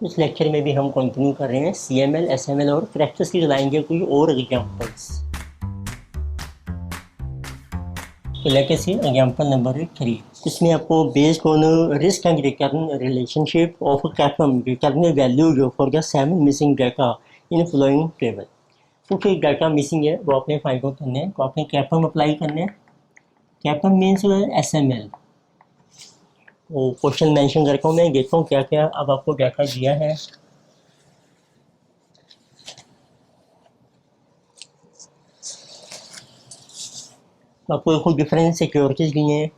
इस लेक्चर में भी हम कंटिन्यू कर रहे हैं CML, SML और क्रैक्टर्स की लाएंगे कोई और एग्जांपल्स। तो लेके सी एग्जांपल नंबर 3। इसमें आपको based on risk and return relationship of CAPM return value जो for the 7 missing data in following table. कुछ डाटा मिसिंग है वो आपने फाइंड आउट करने हैं, तो आपने कैपम अप्लाई करने हैं। कैपम मीन्स SML। वो क्वेश्चन मेंशन करता हूँ, मैं देखता हूँ क्या क्या अब आपको डाटा दिया है। आपको कुछ डिफरेंट सिक्योरिटीज दी हैं,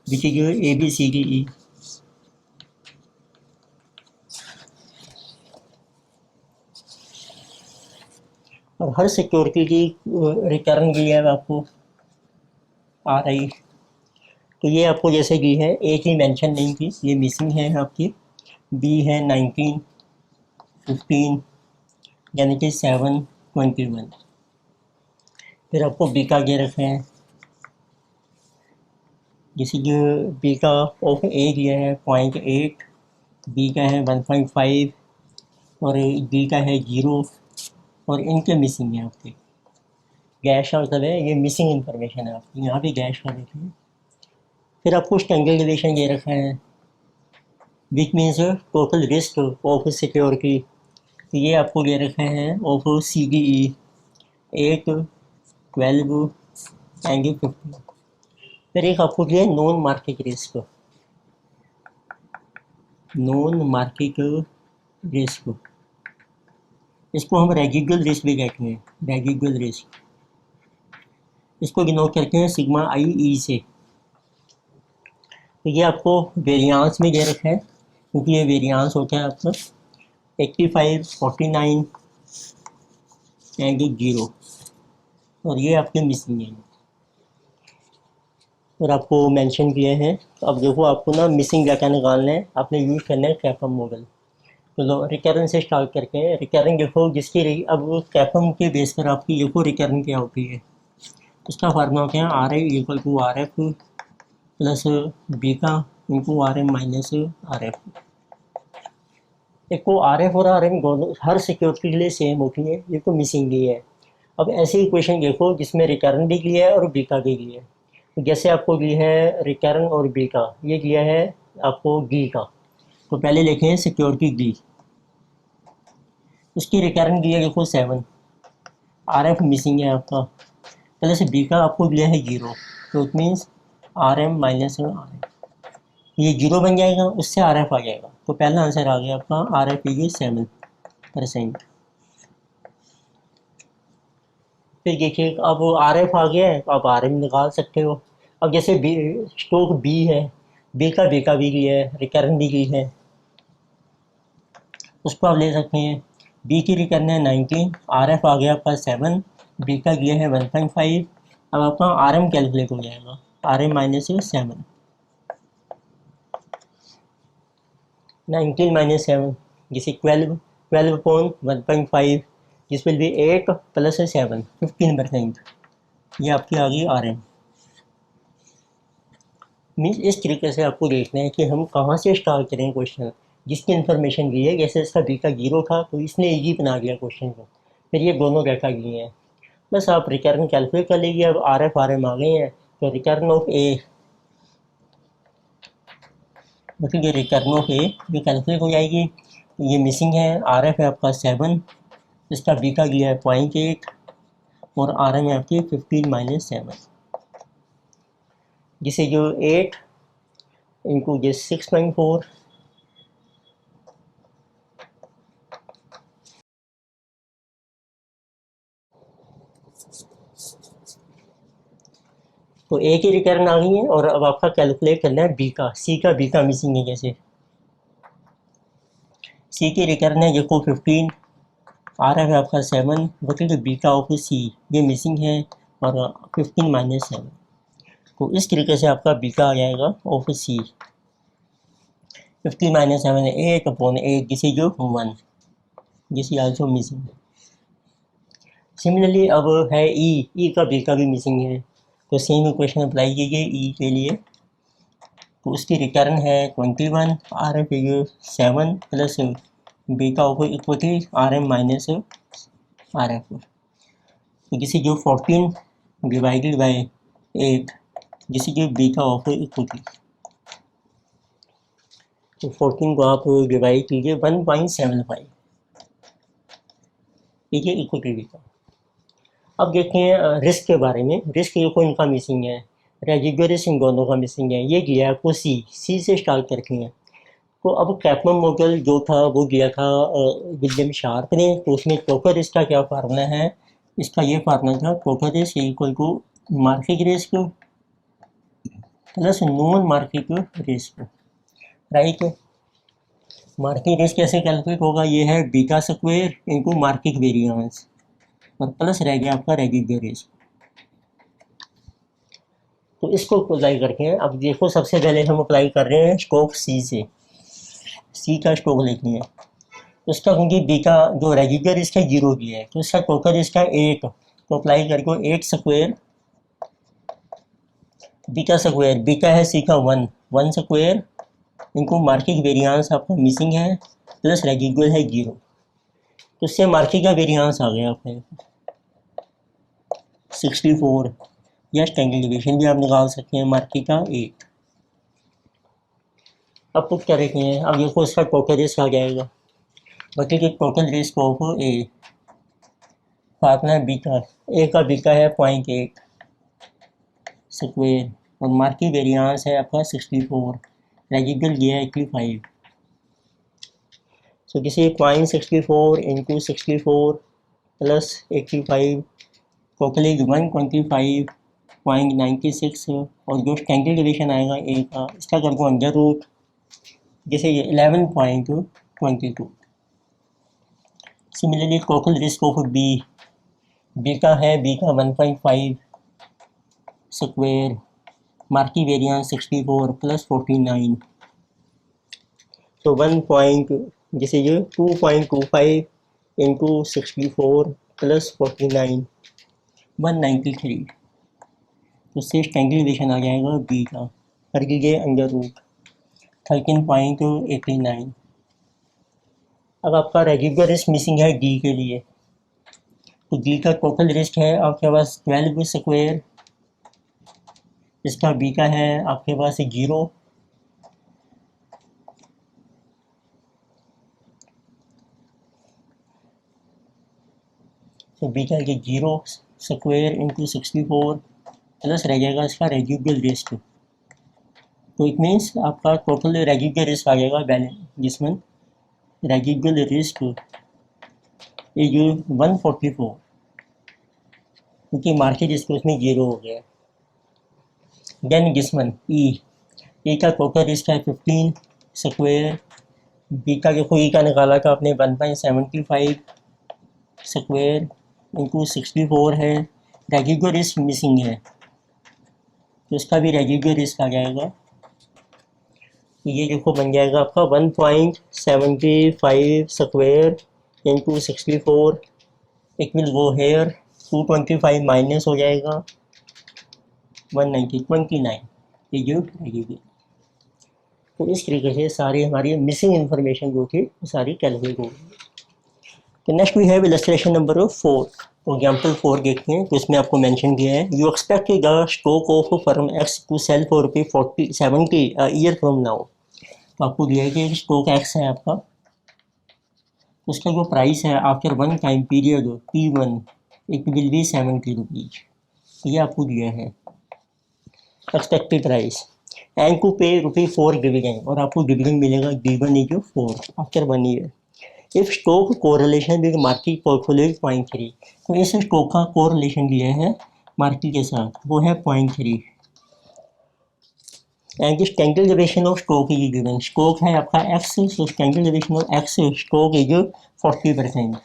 विच इज ABCDE। और हर सिक्योरिटी की रिटर्न दी है आपको आ रही। तो ये आपको जैसे दी है, एक ही मेंशन नहीं की, ये मिसिंग है आपकी। बी है 19, 15 यानी कि 7, 21। फिर आपको बी का ये रखे हैं, जैसे कि बी का ऑफ ए दिया है 0.8, बी का है 1.5 और बी का है 0 और इनके मिसिंग है आपके। गैश का मतलब है ये मिसिंग इन्फॉर्मेशन है आपकी, यहाँ भी गैश का देखिए। फिर आपको स्टैंडर्ड डिवीजन ये रखा है, which means total risk of security. तो ये आपको ये रखे हैं ऑफ CDE 8, 12 एंड 15। फिर एक आपको दिया है non market risk. Non market risk, इसको हम रेजिडुअल रिस्क भी कहते हैं, रेजिडुअल रिस्क। इसको डिनोट करते हैं सिग्मा IE से। तो ये आपको वेरियांस में दे रखा है, क्योंकि ये वेरियांस होता है आपका 85, 49 एंड 0 और ये आपके मिसिंग है और आपको मेंशन किए हैं। तो अब देखो आपको ना मिसिंग डाटा निकालना है, आपने यूज़ करना है कैपम मॉडल। तो रिकर्न से स्टार्ट करते हैं। रिकर्न देखो जिसकी अब कैपम के बेस पर आपकी देखो रिकर्न क्या होती है। उसका फार्मूला क्या है, RA = RF प्लस बी का इंटू RM माइनस RF। एक को RF और RM दोनों हर सिक्योरिटी के लिए सेम होती है, ये तो मिसिंग भी है। अब ऐसे इक्वेशन देखो जिसमें रिटर्न भी किया है और बी का भी किया है। तो जैसे आपको दी है रिटर्न और बी का, ये दिया है आपको डी का। तो पहले लिखें सिक्योरिटी डी, उसकी रिटर्न दी है देखो 7, RF मिसिंग है आपका, प्लस बी का आपको दिया है 0। तो it means RM minus RF, ये 0 बन जाएगा, उससे RF आ जाएगा। तो पहला आंसर आ गया आपका RF इज 7%। फिर देखिए अब RF आ गया है, तो आप RM निकाल सकते हो। अब जैसे बी स्टॉक बी है, बी का भी है, रिटर्न भी की है, उसको आप ले सकते हैं। बी की रिटर्न है 19, RF आ गया आपका 7, बी का दिया है 1.5। अब आपका RM कैलकुलेट हो जाएगा, RM माइनस 7, 19 माइनस 7 जिसे 12, 12 अपॉन 1.5 जिस विल बी 8 प्लस 7, 15%। ये आपकी आ गई RM। मीन्स इस तरीके से आपको देखना है कि हम कहाँ से स्टार्ट करें क्वेश्चन। जिसकी इन्फॉर्मेशन दी है, जैसे इसका बी का 0 था तो इसने इजी बना दिया क्वेश्चन को। फिर ये दोनों डाटा दिए हैं, बस आप रिटर्न कैलकुलेट कर लीजिए। अब RF RM आ गए हैं, तो रिटर्न ऑफ ए, मतलब ये रिटर्न ऑफ ए ये कैलकुलेट हो जाएगी। ये मिसिंग है, RF है आपका 7, इसका बी का दिया है 0.8 और RM है आपकी 15 माइनस 7, जिसे जो 8 इंटू ये 6.4 तो ए की रिटर्न आ गई है। और अब आपका कैलकुलेट करना है बी का, बी का मिसिंग है। जैसे सी की रिटर्न है देखो 15, RF है आपका 7, बल्कि बी का ऑफ सी ये मिसिंग है और 15 माइनस 7। तो इस तरीके से आपका बी का आ जाएगा ऑफ सी, 15 माइनस 7 8 अपॉन 8 जिसे जो 1, जिसे आल्सो मिसिंग। सिमिलरली अब है ई का बी का भी मिसिंग है, तो सेम इक्वेशन अप्लाई कीजिए ई के लिए। तो उसकी रिटर्न है 21, आर एफ ये 7 प्लस बी का offer equally R M minus R F. तो किसी जो 14 डिवाइडेड बाई 8 जिसे जो बी का ऑफर इक्वली, तो 14 को आप डिवाइड कीजिए 1.75, ठीक है, इक्वली बी का। अब देखते हैं रिस्क के बारे में। रिस्क देखो इनका मिसिंग है, रेजिडुअल रिस्क इन दोनों का मिसिंग है। ये दिया है आपको सी से स्टार्ट करके हैं। तो अब कैपमन मॉडल जो था वो दिया था विलियम शार्प ने। तो उसमें टोटल रिस्क का क्या फार्मूला है, इसका ये फार्मूला था total risk equal to market risk plus non market risk, right. Market risk कैसे कैलकुलेट होगा, ये है beta square into market variance और प्लस रह गया आपका रेजिडुअल रिस्क। तो इसको अप्लाई करके हैं। अब देखो सबसे पहले हम अप्लाई कर रहे हैं स्टॉक सी से, सी का स्टॉक लिखनी है। उसका क्योंकि बी का जो रेजिडुअल रिस्क है 0 दिया है, तो इसका टोटल रिस्क है 8, तो अप्लाई करके 8 स्क्वायर बी का स्क्वायर, बी का है सी का 1 स्क्वायर इनको मार्केट वेरिएंस आपका मिसिंग है प्लस रेजिडुअल है 0, तो इससे मार्केट का वेरिएंस आ गया आपका 64, या स्टैंडर्ड डिवीजन भी आप निकाल सकते हैं मार्केट का 8। अब पुट करेंगे हैं, अब देखो इसका टोटल रिस्क आ जाएगा, बल्कि total risk of A, formula B का, ए का बी का है 0.8 स्क्वायर और मार्केट वेरिएंस है आपका 64, रेजिडुअल ये है 85। सो किसी 0.64 इंटू 64 प्लस 85 टोटली 125.96 और जो स्टैंडर्ड डिवीजन आएगा ए का, इसका कर दो अंडर रूट, जैसे ये 11.22। Similarly total risk of B, B का है बी का 1.5 स्क्वायर, मार्केट वेरिएंस 64 प्लस 49, तो 1 जैसे ये 2.25 इंटू 64 प्लस 49 193, तो इससे स्टैंडर्ड डिवीजन आ जाएगा बी का, कर दीजिए अंडर रूट 13.89। अब आपका रेजिडुअल रिस्क मिसिंग है डी के लिए, तो डी का टोटल रिस्क है आपके पास 12 स्क्वायर, इसका बी का है आपके पास 0, तो बी का 0 स्क्वायर इंटू 64 प्लस रह जाएगा इसका रेजिडुअल रिस्क, तो इट मीन्स आपका टोटल रेजिडुअल रिस्क आ जाएगा बैलेंस, जिसमें रेजिडुअल रिस्क इज 144, क्योंकि मार्केट रिस्क उसमें 0 हो गया। देन जिसमन ई का टोटल रिस्क है 15 स्क्वायर, बी का देखो ई का निकाला था आपने 1.75 स्क्वायर इंटू 64 है, रेजिडुअल रिस्क मिसिंग है तो इसका भी रेजिडुअल रिस्क आ जाएगा, तो ये देखो बन जाएगा आपका 1.75 square into 64, it will go here 225 minus हो जाएगा 129, ये जो रेजिडुअल। तो इस तरीके से सारी हमारी मिसिंग इन्फॉर्मेशन जो थी सारी कैलकुलेट होगी। तो next we have illustration number 4, example 4 देखते हैं। तो इसमें आपको मेंशन किया है you expect the stock of firm X to sell for ₹70 year from now. तो आपको दिया है कि स्टॉक एक्स है आपका, उसका जो प्राइस है after one time period T1 it will be ₹70, ये आपको दिया है एक्सपेक्टेड प्राइस, एंड टू पे ₹4 डिविडेंड, और आपको डिविडेंड मिलेगा D1 is 4 after 1 year. If stock correlation with market portfolio 0.3, तो इस स्टॉक का कोरिलेशन दिया है मार्केट के साथ, वो है 0.3, and standard deviation of stock is given, stock है आपका X, so standard deviation of X stock is 40%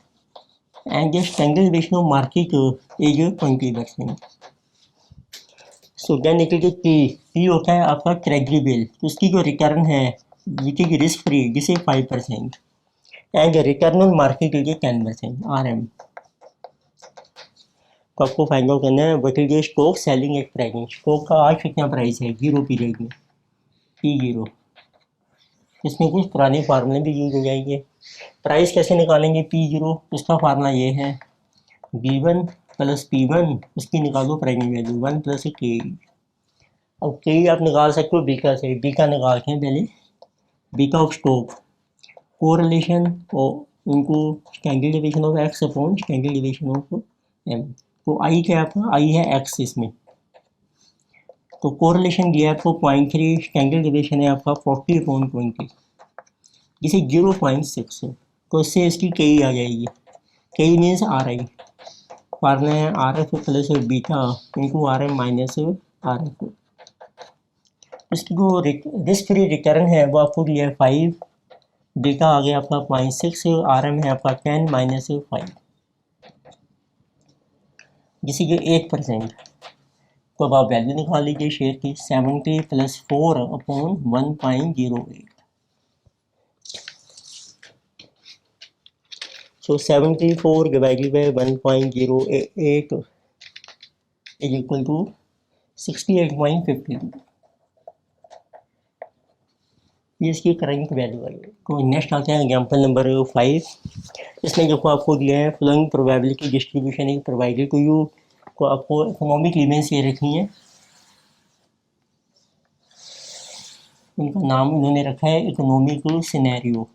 and standard deviation of market is 20%। So then it is P होता है आपका ट्रेजरी बिल, तो उसकी जो रिटर्न है विच इज रिस्क फ्री जिसे 5%, and return on market is 10% RM। तो आपको फाइंड आउट करना है what is stock selling at price, stock का आज कितना प्राइस है 0 पीरियड में, P0। इसमें कुछ पुराने फार्मूले भी यूज हो जाएंगे। प्राइस कैसे निकालेंगे P0, उसका फार्मूला ये है B1 प्लस P1, उसकी निकालो प्राइमरी वैल्यू 1 प्लस के। अब के आप निकाल सकते हो बीका से, बीका निकालते हैं पहले, बीका ऑफ स्टोक, कोरिलेशन और इनको standard division of X upon standard division of M. तो आई क्या है आपका, आई है एक्स इसमें, तो कोरिलेशन दिया है आपको 0.3, स्टैंडर्ड डिवीजन है आपका 40/20, जिसे 0.6 है, तो इससे इसकी कई आ जाएगी। कई मीन्स आर आई, फार्मूला है R F plus beta into R M minus R F. इसकी जो रिस्क फ्री रिटर्न है वो आपको दिया है 5, बीटा आ गया आपका 0.6, आर एम है आपका 10 माइनस 5, जिसे कि 8%। तो अब आप वैल्यू निकाल लीजिए शेयर की, 70 plus 4 upon 1.08। So 74 divided by 1.08 is equal to 68.52। ये इसकी करंट वैल्यू आई। तो नेक्स्ट आते हैं एग्जांपल नंबर 5। इसमें देखो आपको दिया है following probability distribution is provided to you, को आपको इकोनॉमिक इवेंट्स ये रखी हैं, उनका नाम इन्होंने रखा है इकोनॉमिक सिनेरियो।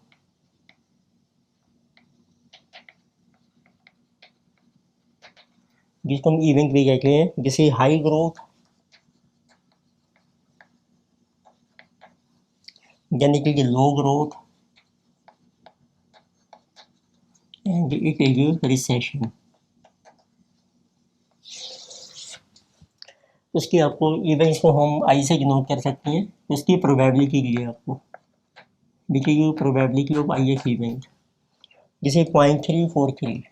जिसको हम इवेंट भी कहते हैं, जैसे हाई ग्रोथ यानी कि low growth and it is recession. उसकी आपको इवेंट्स को हम आई से डिनोट कर सकते हैं, उसकी प्रोबेबिलिटी दी है आपको, देखिए probability of I S event, जैसे 0.343।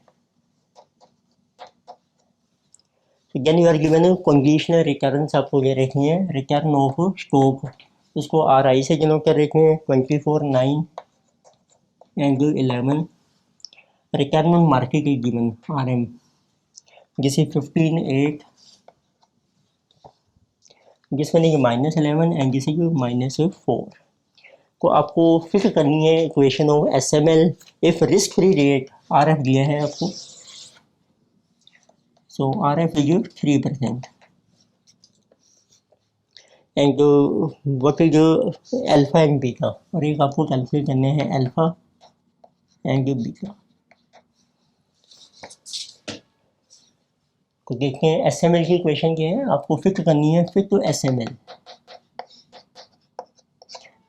Then you are given conditional returns आपको दे रखी हैं, रिटर्न ऑफ स्टॉक, इसको आर आई से डिनोट कर रखे हैं 24, 9 and 11। Return on market is given R M, जैसे 15, 8, जिसमें नहीं -11 एंड जिसे -4। तो आपको फिक्र करनी है equation of S M L if risk free rate R F दिया है आपको, so R F is 3% and what is alpha and beta, और एक आपको कैलकुलेट करने हैं अल्फा एंड बीटा। तो देखते हैं एस एम एल की इक्वेशन क्या है, आपको फिक्र करनी है fit to S M L.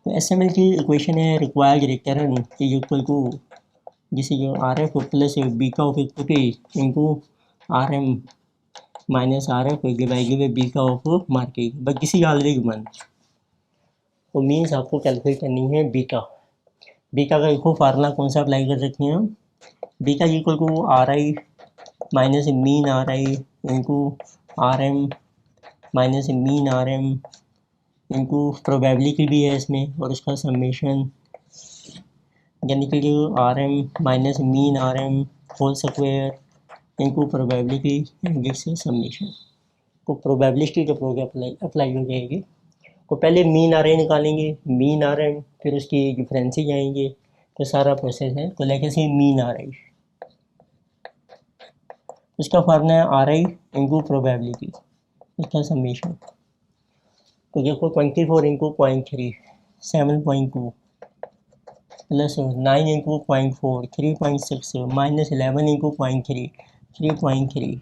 तो एस एम एल की इक्वेशन है required return is equal to, जिसे जो R F plus beta of equity into R M minus R F divided by beta of market, but this is already given. तो means आपको calculate करनी है beta. Beta का देखो formula कौन सा अप्लाई कर सकते हैं हम, beta equal to R I minus mean R I into R M minus mean R M into probability भी है इसमें और उसका समेशन, यानी कि जो R M minus mean R M whole square into probability जिससे समेशन। तो प्रोबेबिलिटी जब हो गया अप्लाई हो जाएगी, तो पहले मीन आर आई निकालेंगे, मीन आर एम, फिर उसकी डिफरेंसेज आएंगे, तो सारा प्रोसेस है। तो लेके से मीन आर आई, उसका फार्मूला है आर आई इंटू प्रोबेबिलिटी, उसका समेशन। तो देखो 24 into 0.3 7.2 plus 9 into 0.4 3.6 minus 11 into 0.3 3.3,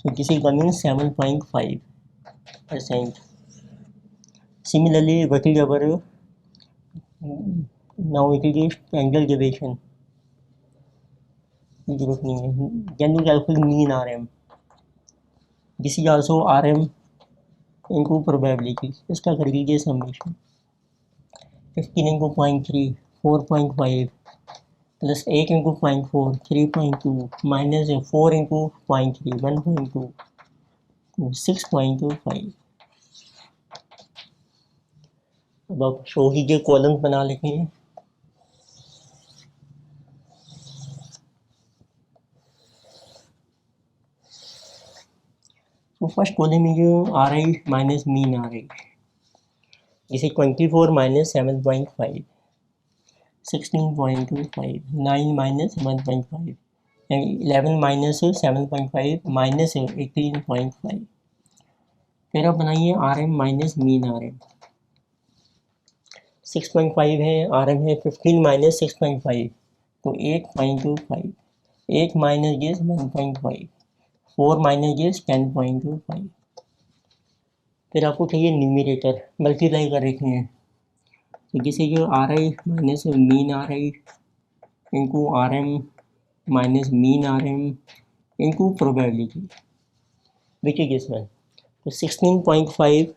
तो किसी का mean 7.5%। Similarly what is our now it is angle deviation, जरूरत नहीं है, can you calculate mean RM, this is also RM into probability, इसका कर लीजिए summation. 15 into 0.3 4.5 plus 8 into 0.4 3.2 minus 4 into 0.3 1.2 6.25। अब आप शो कीजिए, कॉलम बना लेते हैं। तो फर्स्ट कॉलम में जो R I minus mean R आई, जैसे 24 माइनस 7.5, 16.25, 9 माइनस 1.5, 11 माइनस 7.5 माइनस 18.5। फिर आप बनाइए R M minus mean R M. 6.5 है, आर एम है 15 माइनस 6.5, तो 8.25, 8 माइनस ये 1.5, 4 माइनस ये 10.25। फिर आपको चाहिए न्यूमिरेटर, मल्टीप्लाई कर रखे हैं, तो जैसे जो R I minus mean R I into R M minus mean R M into probability, which is this one. तो 16.5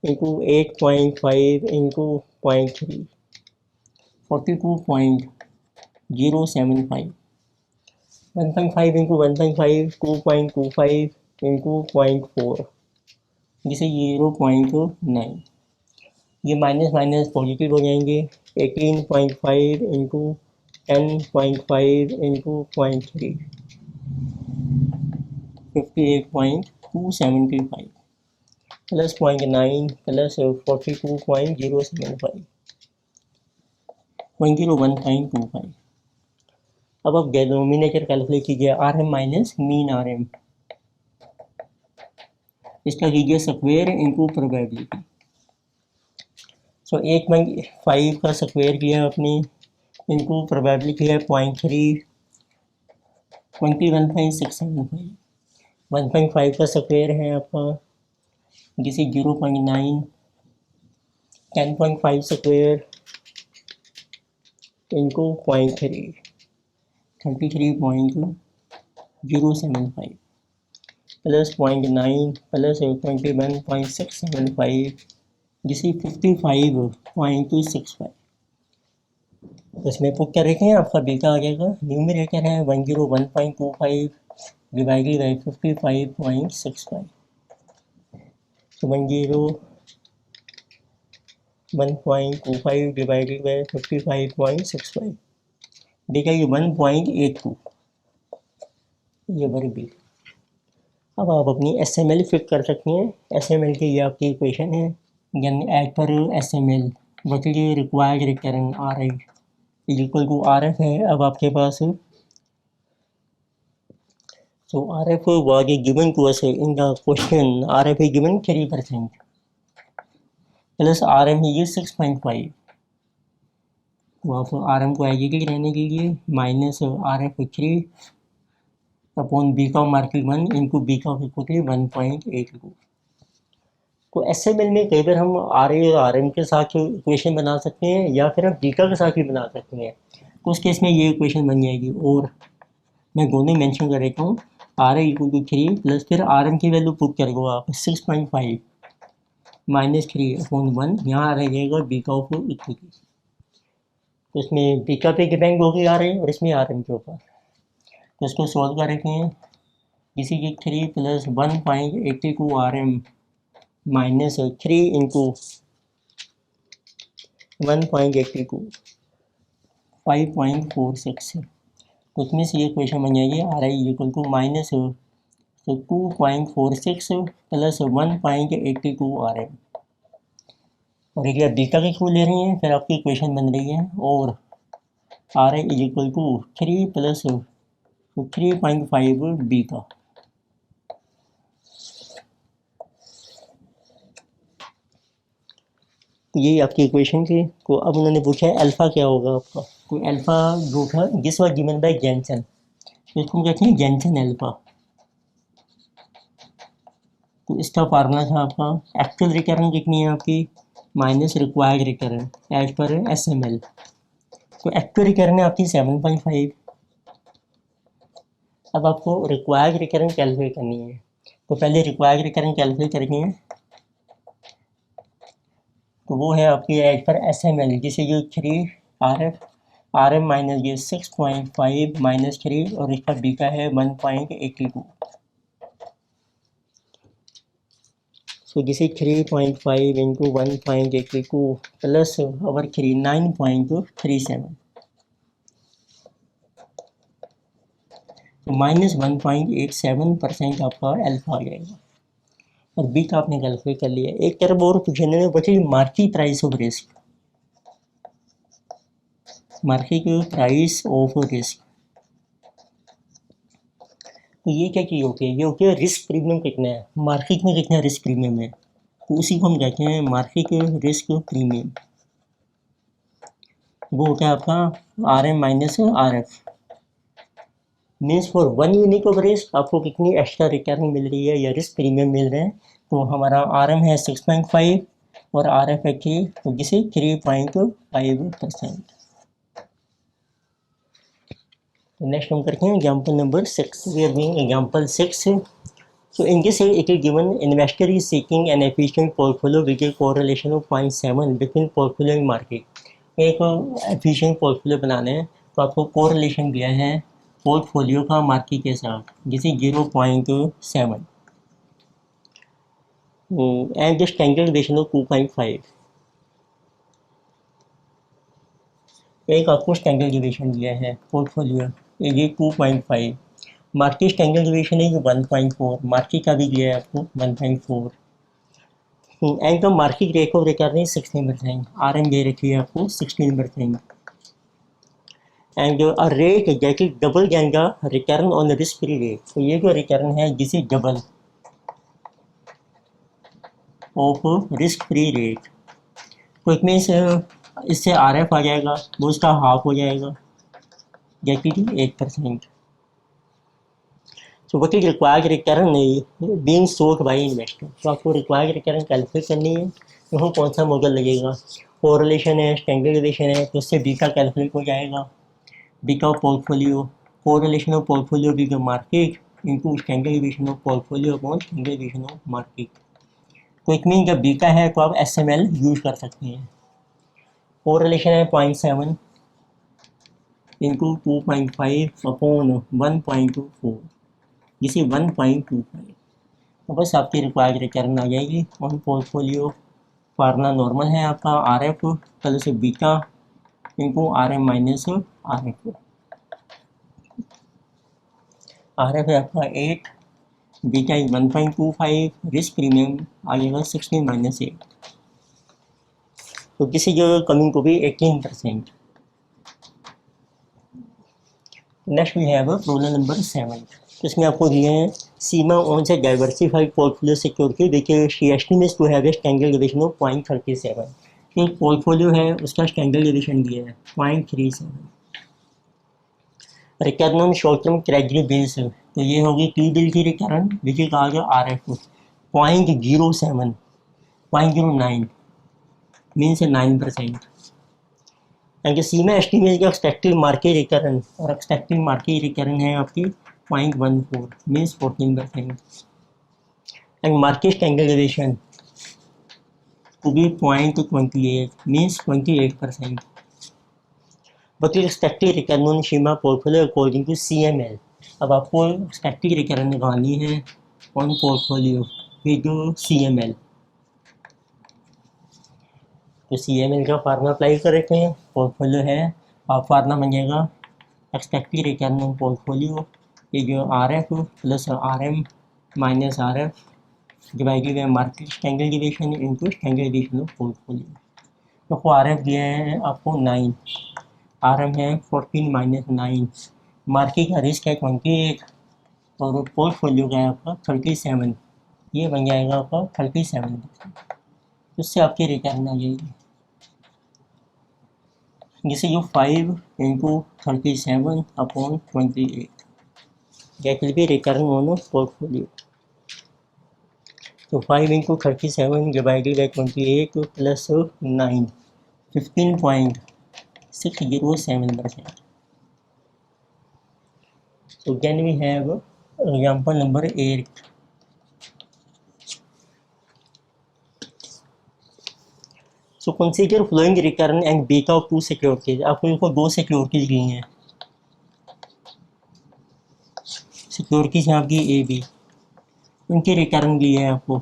इंटू 8.5 इंटू 0.3, 42.075, 1.5 इंटू 1.5, 2.25 इंटू 0.4, जिसे 0.9। ये माइनस माइनस पॉजिटिव हो जाएंगे। 18.5 इंटू 10.5 इंटू 0.3, 58.275 प्लस 0.9 प्लस 42.075, 101.25। अब आप डिनोमिनेटर कैलकुलेट कीजिए, R M minus mean R M, इसका कीजिए स्क्वायर इंटू प्रोबेबिलिटी। सो 8.5 का स्क्वायर किया आपने इंटू प्रोबेबिलिटी है 0.3, 21.675, 1.5 का स्क्वायर है आपका जिसे 0.9, 10.5 स्क्वायर इंटू 0.3, 33.075 प्लस 0.9 प्लस 21.675 जिसे 55.265। तो इसमें पुट कर रखे हैं, आपका बीटा आ जाएगा, न्यूमरेटर है 101.25 डिवाइडेड बाई 55.65, तो 101.25 डिवाइडेड बाई 55.65, बीटा ये 1.82, ये बड़ी बी। अब आप अपनी SML फिट कर सकते हैं। SML की ये आपकी इक्वेशन है, यानी एज पर SML what is required return R I is equal to R F है। अब आपके पास so RF was given to us in the question, RF is given 3% plus RM है 6.5, तो आप RM को एजिटिव रहने के लिए माइनस RF 3 अपॉन बी का मार्किंग 1 इंटू बी का इक्वल 1.82। तो SML में कई बार हम RA और RM के साथ इक्वेशन बना सकते हैं या फिर हम बीटा के साथ भी बना सकते हैं। तो उस केस में ये इक्वेशन बन जाएगी, और मैं दोनों मेंशन कर देता हूँ। R I equal to 3 plus फिर आर एम की वैल्यू पुट कर दो आप 6.5 माइनस 3 अपॉन 1, यहाँ रह जाएगा बीटा ऑफ इक्विटी। तो इसमें बीटा पे डिपेंड होगी आर आई और इसमें आर एम के ऊपर। तो इसको सॉल्व कर रखे हैं, इसी की 3 plus 1.82 R M minus 3 into 1.82 5.46, तो उसमें से ये क्वेश्चन बन जाएगी R I equal to minus 2.46 plus 1.82 R M, और एक बीटा के थ्रू ले रही हैं, फिर आपकी इक्वेशन बन रही है, और R I is equal to 3 plus 3.5 beta. तो यही आपकी इक्वेशन थी। तो अब उन्होंने पूछा है अल्फ़ा क्या होगा आपका। तो अल्फ़ा जो था this was given by Jensen, तो इसको कहते हैं जेनसन अल्फ़ा। तो इसका फार्मूला था आपका एक्चुअल रिकरेंस कितनी है आपकी माइनस रिक्वायर्ड रिकरेंस एज पर SML। तो एक्चुअल रिकरेंस है आपकी 7.5। अब आपको रिक्वायर्ड रिकरेंस कैलकुलेट करनी है, तो पहले रिक्वायर्ड रिकरेंस कैलकुलेट करेंगे, तो वो है आपकी एज पर SML, जिसे ये 3 आर एम माइनस ये 6.5 माइनस 3 और इसका बीटा है 1.82। So this is 3.5 into 1.82 plus our 3 9.37, तो -1.87% आपका अल्फा आ जाएगा। और बी का आपने कैलकुलेट कर लिया। एक तरफ और क्वेश्चन है बची market price of risk, market price of risk. तो ये क्या चीज़ होती है, ये होती है रिस्क प्रीमियम कितना है, मार्केट में कितना रिस्क प्रीमियम है, तो उसी को हम कहते हैं मार्केट रिस्क प्रीमियम। वो होता है आपका R M minus R F. Means for one unit of risk आपको कितनी एक्स्ट्रा रिटर्न मिल रही है या रिस्क प्रीमियम मिल रहे हैं। तो हमारा आर एम है 6.5 और आर एफ है 3, तो जिसे 3.5%। तो नेक्स्ट हम करते हैं example number 6। We are doing example 6। So in this it is given investor is seeking an efficient portfolio with a correlation of 0.7 between portfolio and market। एक efficient portfolio बनाना है तो आपको correlation दिया है पोर्टफोलियो का मार्केट के साथ, जिसे 0.7 and the standard deviation of 2.5। एक आपको स्टैंडर्ड डेविएशन दिया है पोर्टफोलियो ये 2.5, मार्केट स्टैंडर्ड डेविएशन है 1.4, मार्केट का भी दिया है आपको 1.4 and the market rate of return है 16%, आर एम दे रखी है आपको 16% and a rate that is double then the return on risk free rate. तो ये जो रिटर्न है जिसे double of risk free rate, तो इट मीन्स इससे आर एफ आ जाएगा वो उसका हाफ हो जाएगा that is 8%। So what is required return being sought by investor। तो आपको रिक्वायर्ड रिटर्न कैलकुलेट करनी है, तो कौन सा मॉडल लगेगा, कोरिलेशन है स्टैंडर्ड डेविएशन है, तो उससे बी का कैलकुलेट हो जाएगा, बी का portfolio, correlation of portfolio with the market into standard deviation of portfolio upon standard deviation of market. तो इट मीन जब बी का है तो आप एस एम एल यूज कर सकते हैं। कोरिलेशन है 0.7 इंटू 2.5 अपॉन 1.24, जिसे 1.25। तो बस आपकी रिक्वायर्ड रिटर्न आ जाएगी ऑन पोर्टफोलियो। फार्मूला नॉर्मल है आपका R F plus beta into R M minus R F. R F है आपका 8, बीटा इज 1.25, रिस्क प्रीमियम आ जाएगा 16 माइनस 8, तो किसी जो कमिंग को भी 18%। Next we have problem number 7। इसमें आपको दिए हैं सीमा ऑन से डाइवर्सिफाइड पोर्टफोलियो सिक्योरिटी देखिए she estimates to have a standard deviation of 0.37। जो पोर्टफोलियो है उसका स्टैंडर्ड डेविएशन दिया है 0.37। Return on short term treasury bills, तो ये होगी टी बिल की रिटर्न विच कहा गया R F 0.07 0.09 means 9%। And Seema estimate का एक्सपेक्टेड मार्केट रिटर्न, और एक्सपेक्टेड मार्केट रिटर्न है आपकी 0.14 means 14%। And market standard deviation to be 0.28 means 28%। But expected return on Shima portfolio according to CML। अब आपको expected return निकालनी है on portfolio with CML। तो CML का फार्मूला अप्लाई कर रखे हैं, पोर्टफोलियो है आप फार्मूला बन जाएगा एक्सपेक्टेड रिटर्न ऑन पोर्टफोलियो, ये जो R F plus R M minus R F divided by market standard deviation into standard deviation of portfolio. तो आर एफ दिया है आपको 9, आर एम है 14 माइनस 9, मार्केट का रिस्क है 28 और पोर्टफोलियो का है आपका 37, ये बन जाएगा आपका 37%। उससे आपकी रिटर्न आ जाएगी, जिसे जो 5 into 37 upon 28 that will be return on portfolio. तो 5 into 37 divided by 28 plus 9 15.607%। So then we have example number 8। So consider flowing return and beta of two securities। आपको इनको दो सिक्योरिटीज दी हैं, सिक्योरिटीज हैं आपकी ए बी, उनकी return the है आपको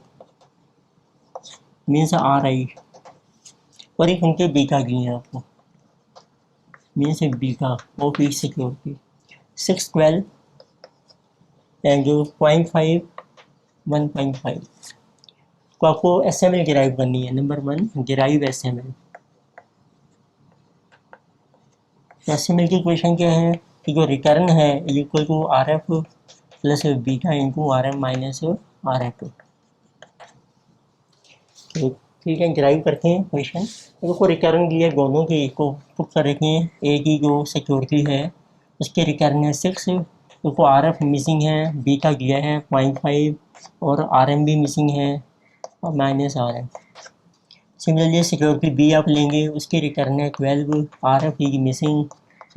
मीन्स आर आई, और एक उनके बीटा दी हैं आपको means beta of each security 6, 12 and 0.5 1.5। तो आपको SML डिराइव करनी है। Number 1 derive SML। SML की इक्वेशन क्या है कि जो रिकर्न है equal to RF plus beta into RM minus RF। तो ठीक है, ड्राइव करते हैं क्वेश्चन। देखो रिकर्न दिया है दोनों की, को पुट कर रखे हैं। ए की जो सिक्योरिटी है उसके रिकर्न है 6, देखो RF मिसिंग है, बीटा दिया है 0.5 और RM भी मिसिंग है और minus RM। Similarly security B आप लेंगे, उसके रिटर्न है 12, RF की मिसिंग,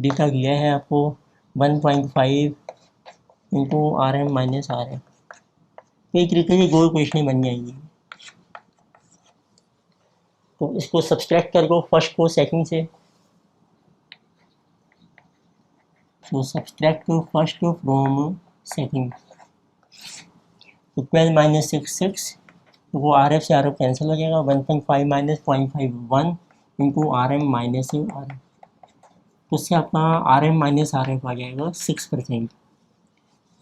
बीटा दिया है आपको 1.5 इंटू RM माइनस RM। तो एक तरीके से दो क्वेश्चन बन जाएंगी। तो इसको सब्सट्रैक्ट कर दो फर्स्ट को सेकंड से। तो सब्सट्रैक्ट फर्स्ट फ्रॉम सेकंड। तो 12 माइनस 6 तो वो RF से RF कैंसिल हो जाएगा। 1.5 minus 0.5 1 into RM minus RM। तो उससे आपका RM माइनस RF आ जाएगा 6%।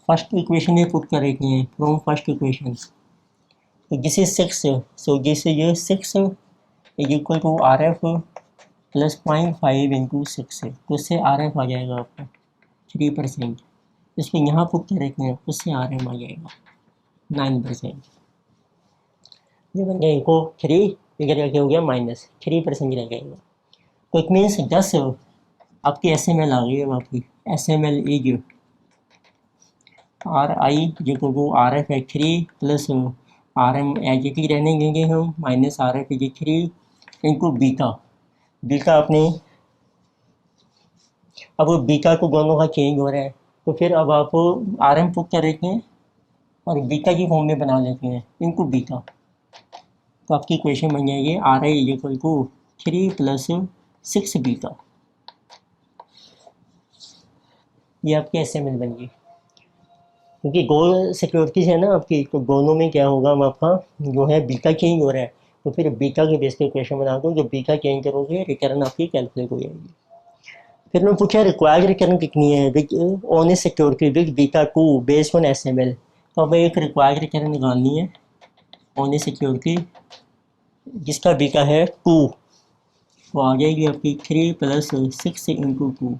फर्स्ट इक्वेशन ये पुट करेंगे हैं फ्रॉम फर्स्ट इक्वेशन। तो this is 6, so this is 6 is equal to RF plus 0.5 into 6 है, तो उससे RF आ जाएगा आपका 3%। इसको यहाँ पुट करेंगे हैं, उससे RM आ जाएगा 9%। ये बन गया इको 3, इधर जाके हो गया माइनस 3% रह जाएगा। तो इट मीन्स 10 आपकी SML आ गई है। आपकी SML इज RI जो टू RF है 3 प्लस RM एज इट ही रहने देंगे हम minus RF is 3 into beta. Beta आपने अब बीटा को दोनों का चेंज हो रहा है, तो फिर अब आप RM पुट कर लेते हैं और बीटा की फॉर्म में बना लेते हैं इंटू बीटा। तो आपकी इक्वेशन बन जाएगी RI is equal to 3 plus 6 beta. ये आपकी SML बन गई। क्योंकि गोल सिक्योरिटीज है ना आपकी, तो दोनों में क्या होगा, हम आपका जो है बीटा चेंज हो रहा है, तो फिर बीटा के बेस पे इक्वेशन बना दो। जो बीटा चेंज करोगे रिटर्न आपकी कैलकुलेट हो जाएगी। फिर मैं पूछा रिक्वायर्ड रिटर्न कितनी है with on A security with beta 2 based on SML। तो अब एक रिक्वायर्ड रिटर्न निकालनी है ऑन ए सिक्योरिटी जिसका बीटा है 2, तो आ जाएगी आपकी 3 प्लस 6 इंटू 2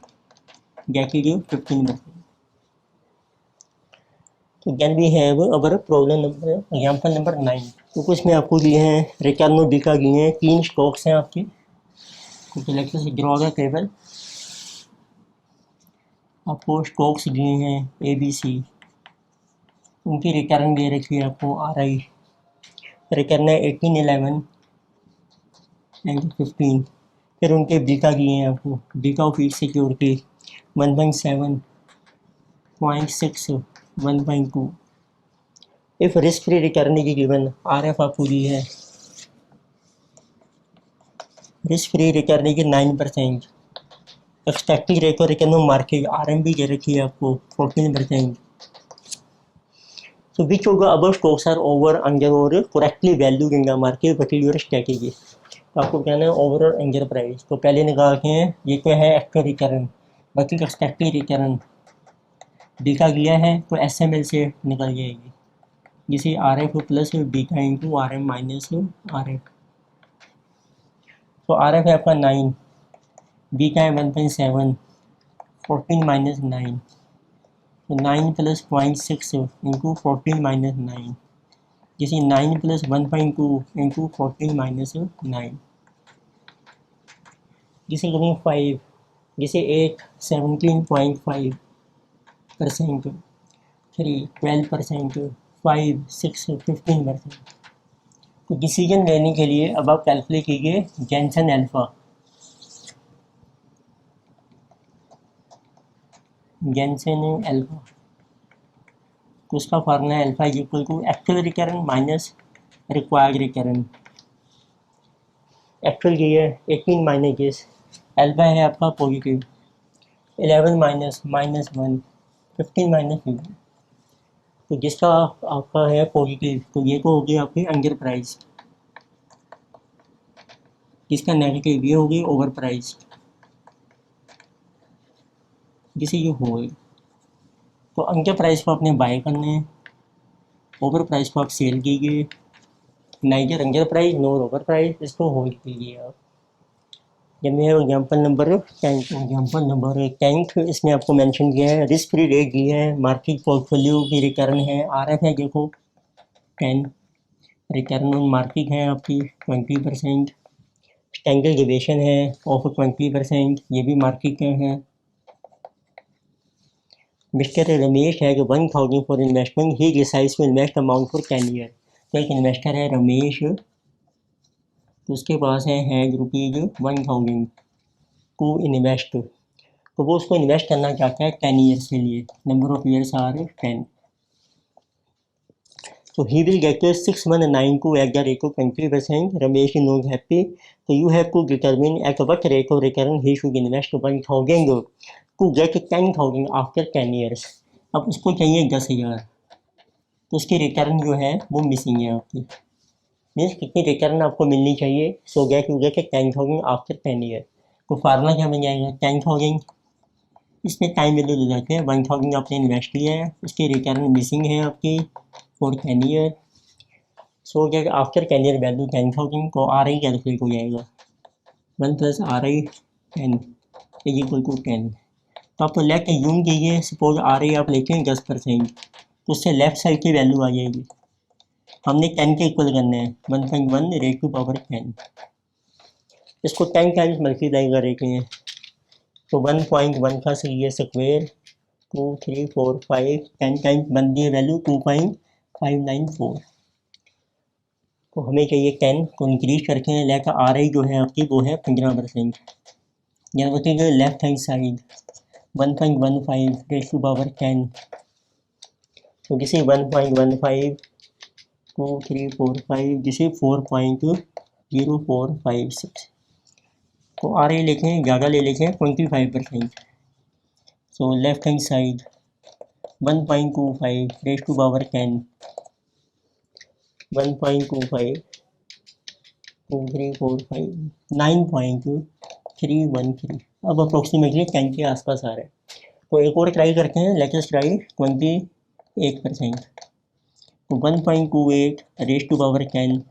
जैसे 15%। तो then we have our problem number example number 9। तो कुछ में आपको दिए हैं रिटर्न बीटा दिए हैं, 3 स्टॉक्स हैं आपके। तो सिलेक्ट से ड्रॉ द टेबल। आपको स्टॉक्स दिए हैं ABC, उनकी रिटर्न दे रखी है आपको RI। रिटर्न है 18, 11 एंड 15। फिर उनके बीटा दिए हैं आपको, beta of each security 1.7, 0.6, 1.2। If risk free return की गिवन RF आपको दी है, रिस्क फ्री रिटर्न की 9%। Expected rate of return of market RM भी दे रखी है आपको 14%। So which of the above stocks are over, under और correctly valued in the market, what is your strategy? तो आपको कहना है ओवर और अंडर प्राइस। तो पहले निकाल के हैं, ये क्या है एक्चुअल रिटर्न, बाकी एक्सपेक्टेड रिटर्न बीटा दिया है तो SML से निकल जाएगी, जिसे RF plus beta into RM minus RF। तो RF है आपका 9, बीटा है 1.7, 14 माइनस 9, तो 9 प्लस 0.6 इंटू 14 माइनस 9, जिसे 9 प्लस 1.2 इंटू 14 माइनस 9, जिसे करें 5, जिसे 8 17.5%, 3 12%, 5 6 15%। तो डिसीजन लेने के लिए अब आप कैलकुलेट कीजिए जेनसन अल्फा। जेनसन अल्फा तो उसका formula alpha is equal to actual return minus required return. Actual ये है 18 माइनस दिस, अल्फा है आपका पॉजिटिव 11 माइनस -1, 15 माइनस 15। तो जिसका आपका है पॉजिटिव तो ये तो होगी आपकी अंडर प्राइस, जिसका नेगेटिव ये होगी ओवर प्राइस, जिसे ये होगी। तो अंडर प्राइस को आपने बाय करना है, ओवर प्राइस को आप सेल कीजिए, नाइजर अंडर प्राइस, नोर ओवर प्राइस, इसको होल्ड कीजिए आप। जब मैं एग्जाम्पल नंबर 10 इसमें आपको मेंशन किया है, रिस्क फ्री रेट दिया है, मार्केट पोर्टफोलियो की रिटर्न है, आरएफ है देखो 10, रिटर्न ऑन मार्केट है आपकी 20%, स्टैंडर्ड डेविएशन है ऑफ 20%, ये भी मार्केट का है। मिस्टर रमेश है जो 1000 for investment, he decides to invest amount for 10 year. तो एक इन्वेस्टर है रमेश, तो उसके पास है रुपीज़ 1000 को इन्वेस्ट, तो वो उसको इन्वेस्ट करना चाहता है 10 ईयर्स के लिए, number of years are 10। So he will get 619 to at the rate of 20%. Ramesh is not happy. So you have to determine at what rate of return he should invest 1000 to get 10,000 after 10 years. अब उसको चाहिए 10,000, तो उसकी return जो है वो missing है आपकी। मीन्स कितनी रिटर्न आपको मिलनी चाहिए, सो get you get 10,000 after 10 year. तो फार्मूला क्या बन जाएगा, 10,000, इसमें टाइम वैल्यू ले जाते हैं, 1000 आपने इन्वेस्ट किया है, उसकी रिटर्न मिसिंग है आपकी for 10 year. So get after 10 year value 10,000 को आर आई कैलकुलेट हो जाएगा, 1 plus R I 10 is equal to 10। तो आप लेफ्ट यूम कीजिए, सपोज आर आई आप लेते हैं 10%, तो उससे लेफ्ट साइड की वैल्यू आ जाएगी, हमने 10 के इक्वल करना है, 1.1 रेट टू पावर 10, इसको 10 टाइम्स मल्टीप्लाई करेंगे हैं, तो 1.1 का सही है स्क्वायर 2 3 4 5, 10 टाइम्स बन दी है वैल्यू 2.594। तो हमें चाहिए 10 को इंक्रीज करके हैं, लेकर आर आई जो है आपकी वो है 15%, यानी बताइए left hand side 1.15 raised to power 10, तो किसी 1.15 2 3 4 5 जिसे 4.0456, तो आर आई लिखें, ज़्यादा ले लेते हैं 25%, सो left hand side 1.25 raised to power 10, 1.25 2 3 4 5 9.313। अब अप्रोक्सीमेटली 10 के आसपास आ रहा है। तो एक और ट्राई करते हैं, लेटेस्ट ट्राई 28%, तो 1.28 रेस टू पावर 10,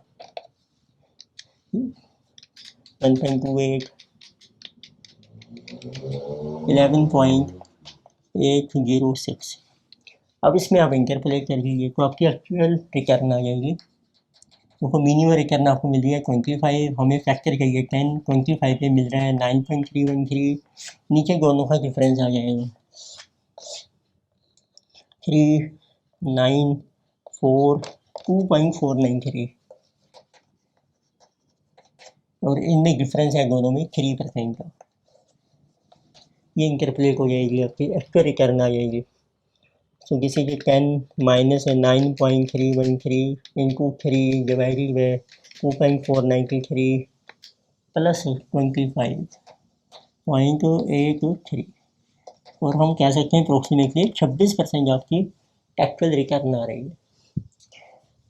1.28 11.806। अब इसमें आप इंटरपोलेट कर लीजिए तो आपकी एक्चुअल रिटर्न आ जाएगी। तो मिनिमम रिटर्न आपको मिल रही है 25, हमें फैक्टर चाहिए 10, 25 पे मिल रहा है 9.313, नीचे दोनों का डिफरेंस आ जाएगा 2.493 और इनमें डिफरेंस है दोनों में 3% का। ये इंटरपोलेट हो जाएगी, आपकी एक्चुअल रिटर्न आ जाएगी। So this is 10 minus 9.313 into 3 divided by 2.493 plus 25.83, और हम कह सकते हैं अप्रोक्सीमेटली 26% आपकी एक्चुअल रिटर्न आ रही है।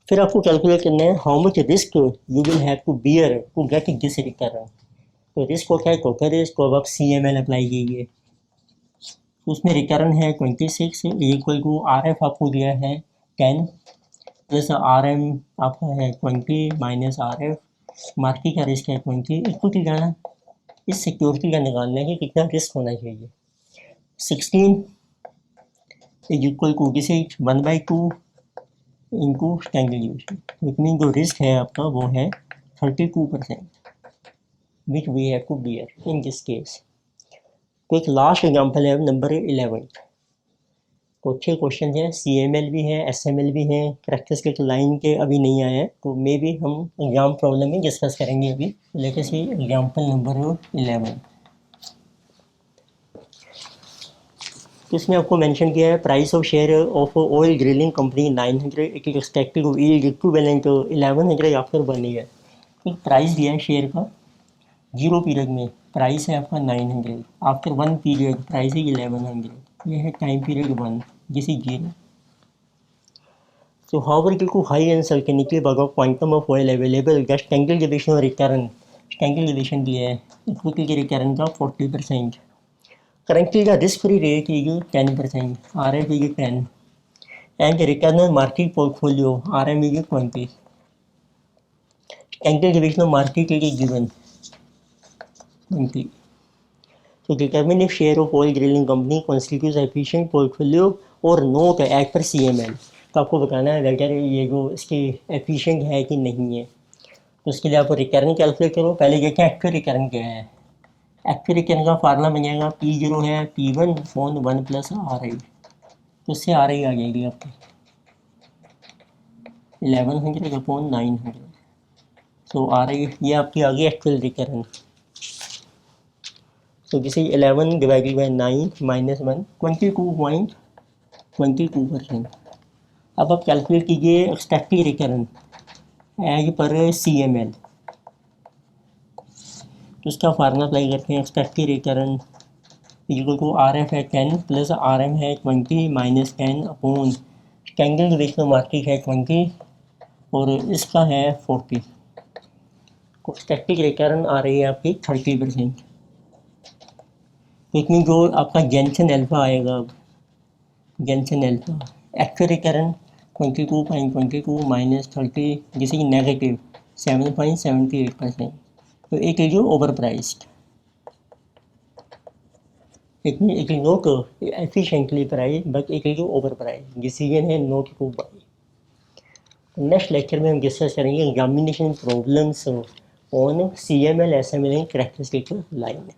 फिर आपको कैलकुलेट करना है how much risk you will have to bear to get this return. तो रिस्क होता है टोटल रिस्क, को अब आप CML अप्लाई कीजिए, उसमें रिटर्न है 26 इक्वल टू आर एफ आपको दिया है 10 प्लस आर एम आपका है 20 माइनस आर एफ, मार्केट का रिस्क है 20, इक्वल जाना इस सिक्योरिटी का निकालना है कि कितना रिस्क होना चाहिए। 16 is equal to this 1/2 into standard deviation, it mean जो रिस्क है आपका वो है 32% which we have to bear in this case. तो एक लास्ट एग्जांपल है नंबर 11। तो अच्छे क्वेश्चन हैं, CML भी है, SML भी है, कैरेक्टरिस्टिक लाइन के अभी नहीं आए हैं, तो मे भी हम एग्जाम प्रॉब्लम में डिस्कस करेंगे अभी। लेकिन सी एग्जाम्पल नंबर 11, तो इसमें आपको मेंशन किया है price of share of oil drilling company 900, it is expected to yield equivalent 1100 after 1 year. एक प्राइस दिया है शेयर का 0 पीरियड में, प्राइस है आपका 900, आफ्टर 1 पीरियड प्राइस है 1100, ये है टाइम पीरियड 1 जिस is 0। So however due to high uncertainty about quantum of oil available, the standard deviation return, standard deviation दिया है, इक्विटी के रिटर्न का 40%। Currently the risk free rate is 10%, RF is 10, and the return on market portfolio RM is 20। Angle division of market area given 20. So determine if share of oil drilling company constitutes efficient portfolio और note eight पर CML. तो आपको बताना है अगर ये जो इसकी एफिशिएंट है कि नहीं है। तो उसके लिए आप रिकरिंग कैलकुलेट करो। पहले देखें एक्चुअल रिकरिंग क्या है। एक्चुअल रिकरिंग का फार्मूला बन जाएगा P0 है P1 अपॉन 1 प्लस RI। तो उससे RI आ जाएगी आपकी 1100 अपॉन 900। सो RI ये आपकी आ गई actual recurring. So this is 11 divided by 9 minus 1 22.22%. अब आप कैलकुलेट कीजिए expected returns as per CML। तो उसका फार्मूला अप्लाई करते हैं। Expected returns equal to RF है 10 प्लस RM है 20 minus 10 upon standard division market है 20 और इसका है 40। एक्सपेक्टेड रिकरेंस आ रही है आपकी 30%। इसमें जो आपका जेंसन अल्फा आएगा, Jensen alpha actual recurrence 22.22 minus 30 जिसे कि नेगेटिव 7.78%। तो it is over priced, it is not efficiently price but it is over price. Decision है not to buy. Next lecture में हम डिस्कस करेंगे examination problems on CML SML characteristic line.